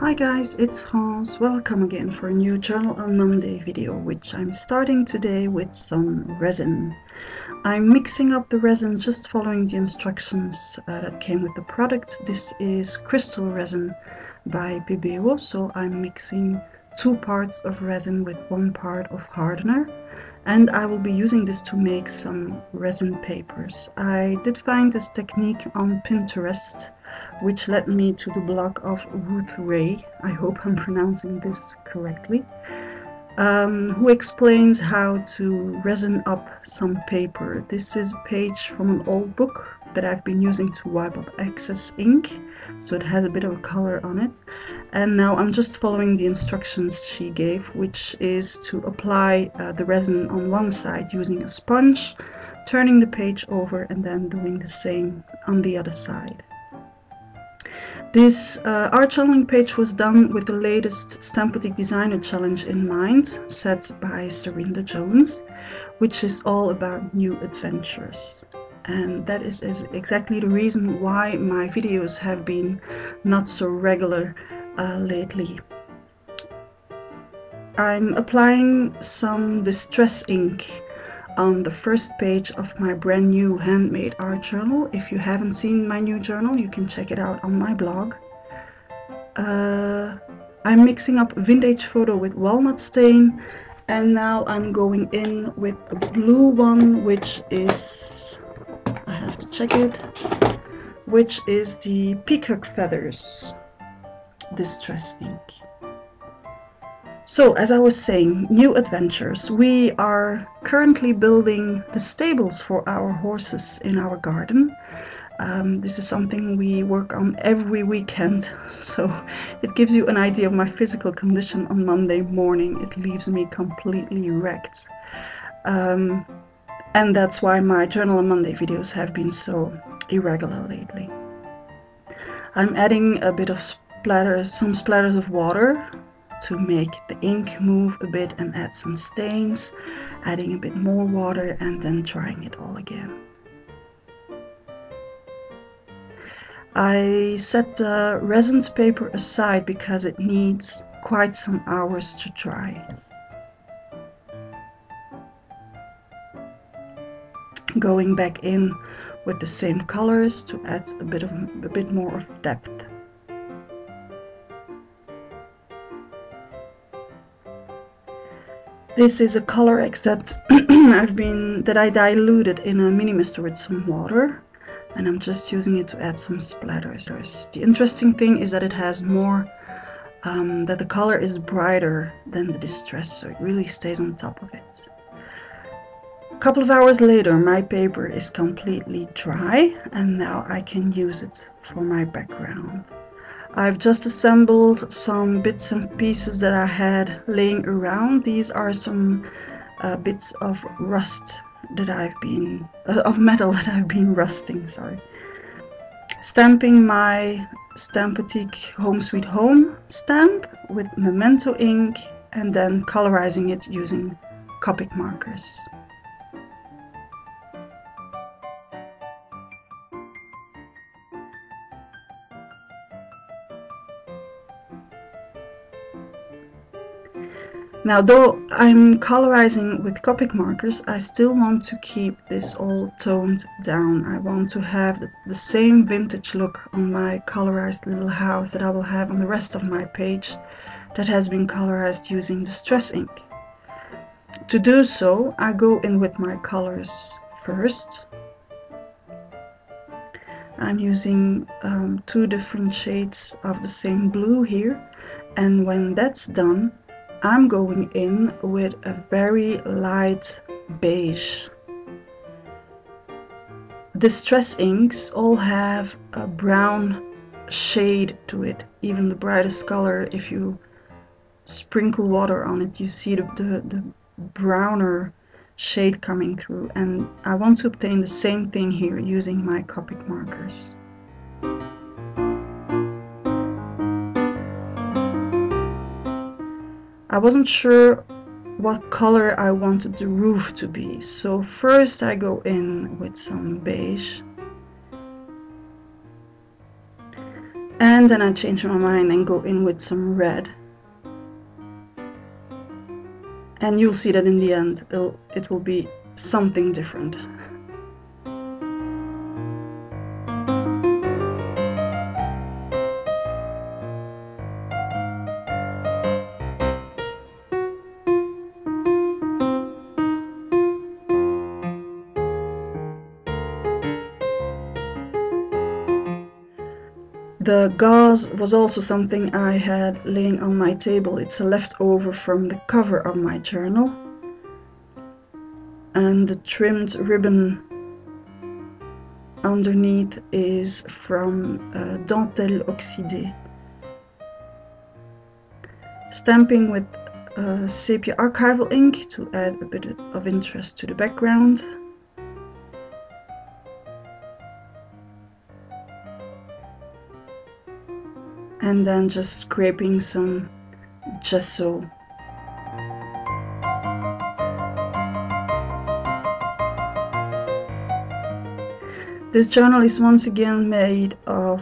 Hi guys, it's Hans. Welcome again for a new Journal on Monday video, which I'm starting today with some resin. I'm mixing up the resin just following the instructions that came with the product. This is crystal resin by Bibeo, so I'm mixing 2 parts of resin with 1 part of hardener. And I will be using this to make some resin papers. I did find this technique on Pinterest, which led me to the blog of Ruth Ray, I hope I'm pronouncing this correctly, who explains how to resin up some paper. This is a page from an old book that I've been using to wipe up excess ink, so it has a bit of a color on it. And now I'm just following the instructions she gave, which is to apply the resin on one side using a sponge, turning the page over and then doing the same on the other side. This art channeling page was done with the latest Stampedic Designer Challenge in mind, set by Serinda Jones, which is all about new adventures. And that is exactly the reason why my videos have been not so regular lately. I'm applying some distress ink on the first page of my brand new handmade art journal. If you haven't seen my new journal, you can check it out on my blog. I'm mixing up vintage photo with walnut stain, and now I'm going in with a blue one, which is, I have to check it, which is the peacock feathers distress ink. So, as I was saying, new adventures. We are currently building the stables for our horses in our garden. This is something we work on every weekend, so it gives you an idea of my physical condition on Monday morning. It leaves me completely wrecked. And that's why my Journal on Monday videos have been so irregular lately. I'm adding a bit of some splatters of water to make the ink move a bit and add some stains, adding a bit more water and then trying it all again. I set the resin paper aside because it needs quite some hours to dry. Going back in with the same colors to add a bit more of depth. This is a color X that I diluted in a mini mister with some water, and I'm just using it to add some splatters. The interesting thing is that it has more, that the color is brighter than the distress, so it really stays on top of it. A couple of hours later, my paper is completely dry, and now I can use it for my background. I've just assembled some bits and pieces that I had laying around. These are some bits of rust that of metal that I've been rusting, sorry. Stamping my Stampedic Home Sweet Home stamp with Memento ink and then colorizing it using Copic markers. Now, though I'm colorizing with Copic markers, I still want to keep this all toned down. I want to have the same vintage look on my colorized little house that I will have on the rest of my page that has been colorized using distress ink. To do so, I go in with my colors first. I'm using 2 different shades of the same blue here, and when that's done, I'm going in with a very light beige. Distress inks all have a brown shade to it. Even the brightest color, if you sprinkle water on it, you see the browner shade coming through. And I want to obtain the same thing here using my Copic markers. I wasn't sure what color I wanted the roof to be, so first I go in with some beige And then I change my mind and go in with some red. And you'll see that in the end it will be something different. The gauze was also something I had laying on my table. It's a leftover from the cover of my journal. And the trimmed ribbon underneath is from Dentelle Oxydée. Stamping with sepia archival ink to add a bit of interest to the background. And then just scraping some gesso. This journal is once again made of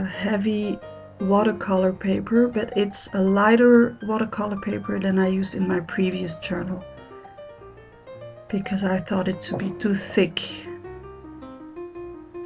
heavy watercolor paper, but it's a lighter watercolor paper than I used in my previous journal because I thought it to be too thick.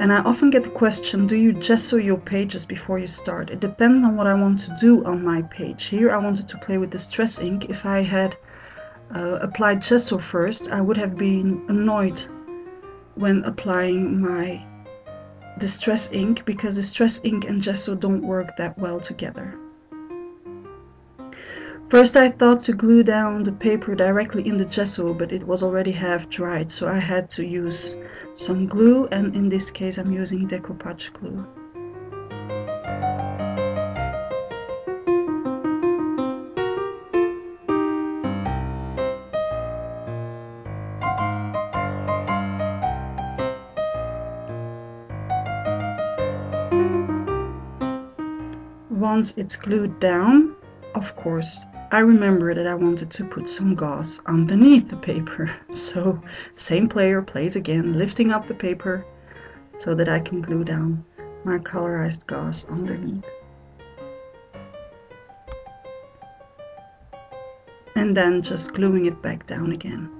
And I often get the question, do you gesso your pages before you start? It depends on what I want to do on my page. Here I wanted to play with distress ink. If I had applied gesso first, I would have been annoyed when applying my distress ink because distress ink and gesso don't work that well together. First I thought to glue down the paper directly in the gesso, but it was already half dried, so I had to use some glue, and in this case I'm using decoupage glue. Once it's glued down, of course, I remember that I wanted to put some gauze underneath the paper. So same player plays again, lifting up the paper so that I can glue down my colorized gauze underneath. And then just gluing it back down again.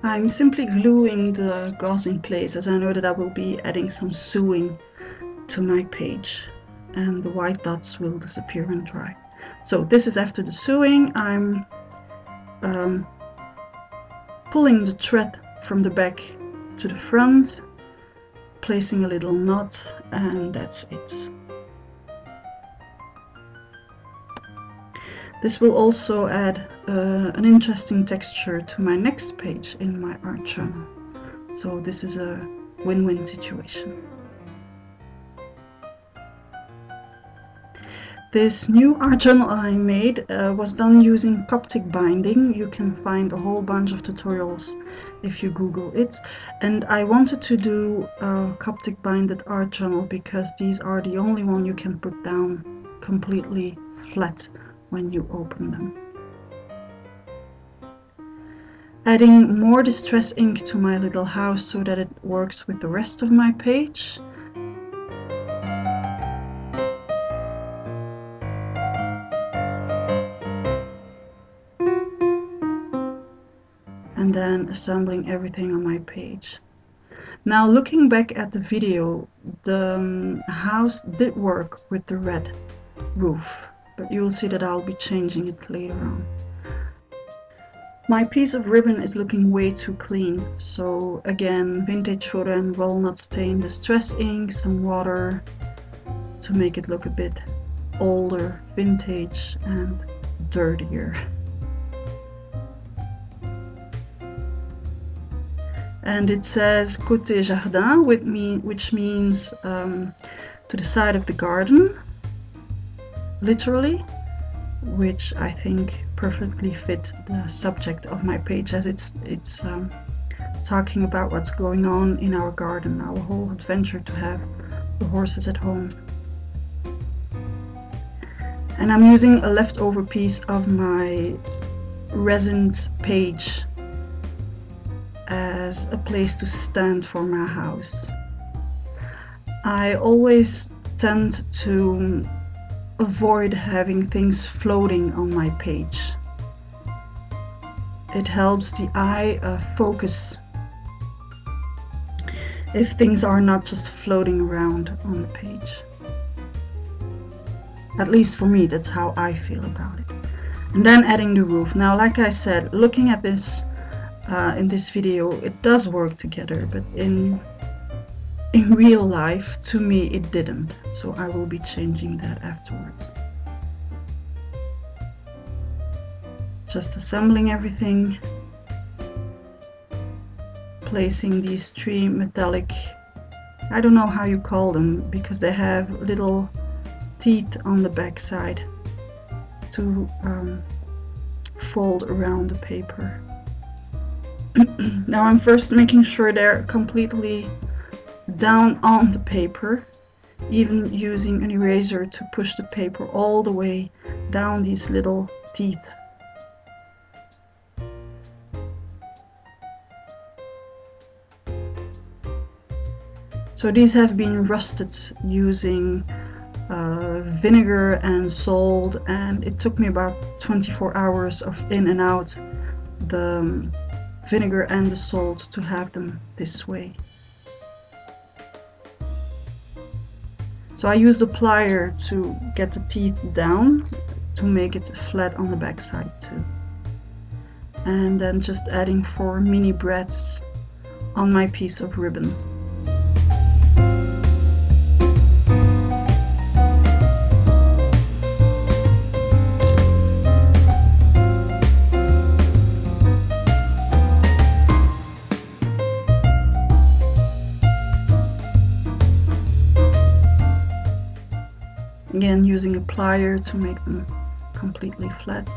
I'm simply gluing the gauze in place as I know that I will be adding some sewing to my page and the white dots will disappear and dry. So this is after the sewing. I'm pulling the thread from the back to the front, placing a little knot, and that's it. This will also add an interesting texture to my next page in my art journal. So this is a win-win situation. This new art journal I made was done using Coptic binding. You can find a whole bunch of tutorials if you Google it. And I wanted to do a Coptic binded art journal because these are the only one you can put down completely flat when you open them. Adding more distress ink to my little house so that it works with the rest of my page. And then assembling everything on my page. Now looking back at the video, the house did work with the red roof. But you will see that I'll be changing it later on. My piece of ribbon is looking way too clean, so again, vintage photo and walnut stain distress ink, some water to make it look a bit older, vintage and dirtier. And it says Côté jardin, which means to the side of the garden. Literally, which I think perfectly fit the subject of my page, as it's talking about what's going on in our garden, our whole adventure to have the horses at home. And I'm using a leftover piece of my resined page as a place to stand for my house. I always tend to avoid having things floating on my page. It helps the eye focus if things are not just floating around on the page. At least for me, that's how I feel about it. And then adding the roof. Now, like I said, looking at this in this video, it does work together, but in real life, to me, it didn't. So I will be changing that afterwards. Just assembling everything, placing these three metallic, I don't know how you call them, because they have little teeth on the back side to fold around the paper. Now I'm first making sure they're completely down on the paper, even using an eraser to push the paper all the way down these little teeth. So these have been rusted using vinegar and salt, and it took me about 24 hours of in and out the vinegar and the salt to have them this way. So I used a plier to get the teeth down to make it flat on the back side too. And then just adding 4 mini braids on my piece of ribbon. Again, using a plier to make them completely flat.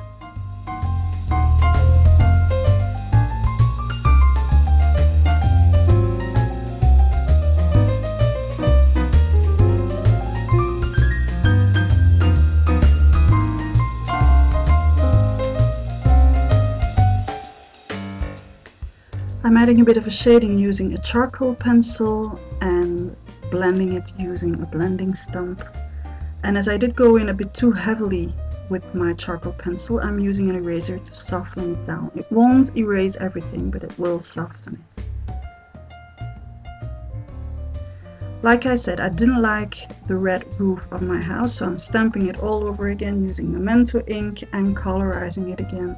I'm adding a bit of a shading using a charcoal pencil and blending it using a blending stump. And as I did go in a bit too heavily with my charcoal pencil, I'm using an eraser to soften it down. It won't erase everything, but it will soften it. Like I said, I didn't like the red roof of my house, so I'm stamping it all over again using Memento ink and colorizing it again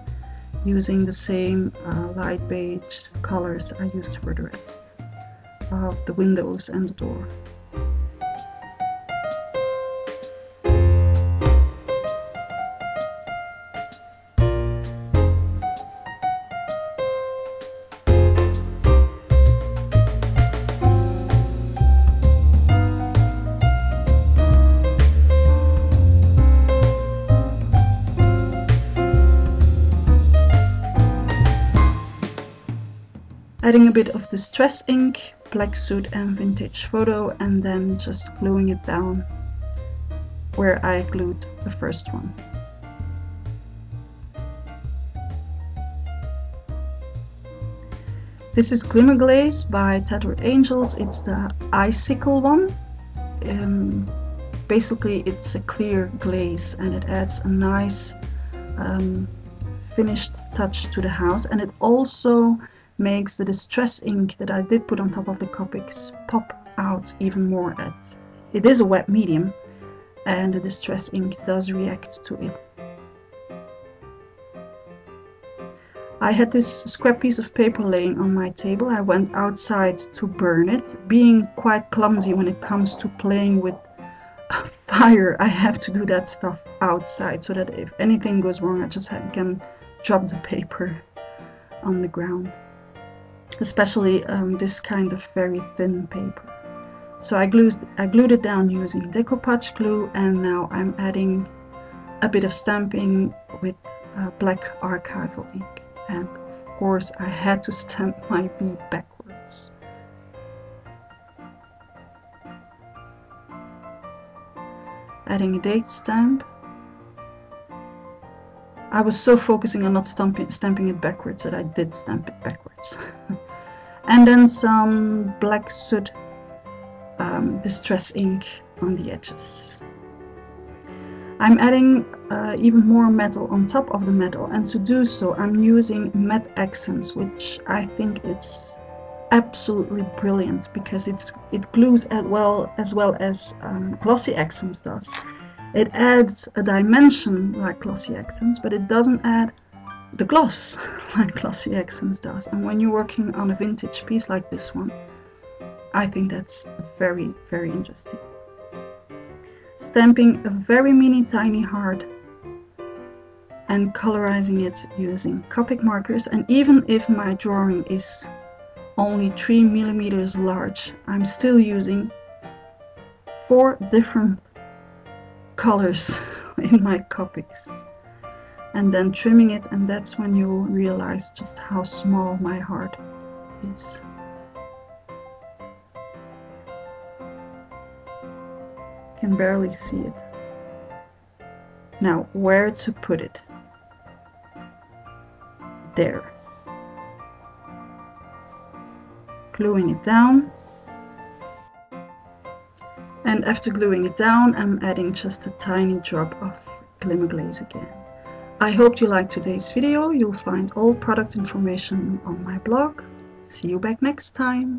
using the same light beige colors I used for the rest of the windows and the door. Adding a bit of Distress ink, Black Soot and Vintage Photo, and then just gluing it down where I glued the first one. This is Glimmer Glaze by Tattered Angels. It's the icicle one. Basically it's a clear glaze and it adds a nice finished touch to the house, and it also makes the Distress ink that I did put on top of the Copics pop out even more. It is a wet medium and the Distress ink does react to it. I had this scrap piece of paper laying on my table. I went outside to burn it. Being quite clumsy when it comes to playing with fire, I have to do that stuff outside so that if anything goes wrong I just can drop the paper on the ground. Especially this kind of very thin paper. So I glued it down using decoupage glue, and now I'm adding a bit of stamping with black archival ink. And of course I had to stamp my B backwards. adding a date stamp. I was so focusing on not stamping it backwards that I did stamp it backwards. And then some black soot distress ink on the edges. I'm adding even more metal on top of the metal, and to do so I'm using matte accents, which I think it's absolutely brilliant because it glues as well as glossy accents does. It adds a dimension like glossy accents, but it doesn't add the gloss like glossy accents does. And when you're working on a vintage piece like this one, I think that's very, very interesting. Stamping a very mini tiny heart and colorizing it using Copic markers. And even if my drawing is only 3 millimeters large, I'm still using 4 different colors in my Copics, and then trimming it, and that's when you realize just how small my heart is. Can barely see it. Now, where to put it? There. Gluing it down. And after gluing it down, I'm adding just a tiny drop of glimmer glaze again. I hope you liked today's video. You'll find all product information on my blog. See you back next time.